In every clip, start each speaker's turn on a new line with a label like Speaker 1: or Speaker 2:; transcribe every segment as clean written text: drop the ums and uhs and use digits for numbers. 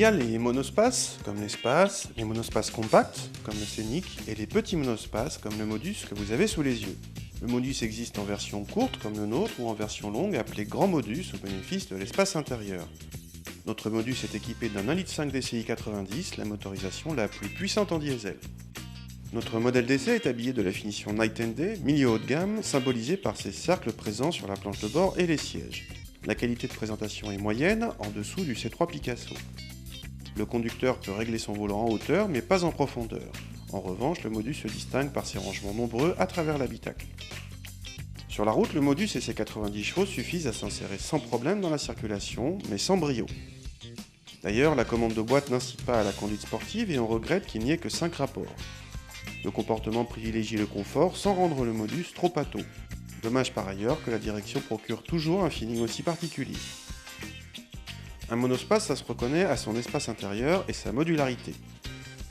Speaker 1: y a les monospaces, comme l'espace, les monospaces compacts, comme le Scénic, et les petits monospaces, comme le Modus que vous avez sous les yeux. Le Modus existe en version courte, comme le nôtre, ou en version longue, appelée Grand Modus, au bénéfice de l'espace intérieur. Notre Modus est équipé d'un 1,5 litre DCI 90, la motorisation la plus puissante en diesel. Notre modèle d'essai est habillé de la finition Night and Day, milieu haut de gamme, symbolisé par ses cercles présents sur la planche de bord et les sièges. La qualité de présentation est moyenne, en dessous du C3 Picasso. Le conducteur peut régler son volant en hauteur, mais pas en profondeur. En revanche, le Modus se distingue par ses rangements nombreux à travers l'habitacle. Sur la route, le Modus et ses 90 chevaux suffisent à s'insérer sans problème dans la circulation, mais sans brio. D'ailleurs, la commande de boîte n'incite pas à la conduite sportive et on regrette qu'il n'y ait que 5 rapports. Le comportement privilégie le confort sans rendre le Modus trop pâteau. Dommage par ailleurs que la direction procure toujours un feeling aussi particulier. Un monospace, ça se reconnaît à son espace intérieur et sa modularité.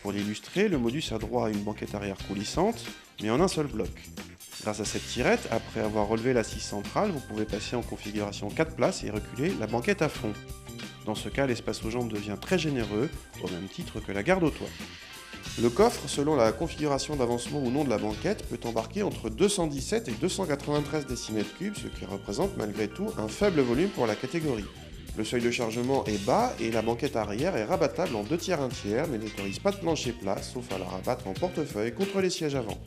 Speaker 1: Pour l'illustrer, le Modus a droit à une banquette arrière coulissante, mais en un seul bloc. Grâce à cette tirette, après avoir relevé l'assise centrale, vous pouvez passer en configuration 4 places et reculer la banquette à fond. Dans ce cas, l'espace aux jambes devient très généreux, au même titre que la garde au toit. Le coffre, selon la configuration d'avancement ou non de la banquette, peut embarquer entre 217 et 293 décimètres cubes, ce qui représente malgré tout un faible volume pour la catégorie. Le seuil de chargement est bas et la banquette arrière est rabattable en 2 tiers 1 tiers, mais n'autorise pas de plancher plat, sauf à la rabattre en portefeuille contre les sièges avant.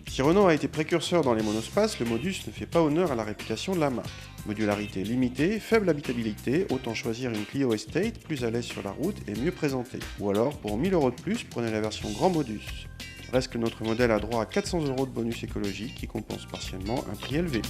Speaker 1: Si Renault a été précurseur dans les monospaces, le Modus ne fait pas honneur à la réputation de la marque. Modularité limitée, faible habitabilité, autant choisir une Clio Estate plus à l'aise sur la route et mieux présentée. Ou alors, pour 1000 € de plus, prenez la version Grand Modus. Reste que notre modèle a droit à 400 € de bonus écologique qui compense partiellement un prix élevé.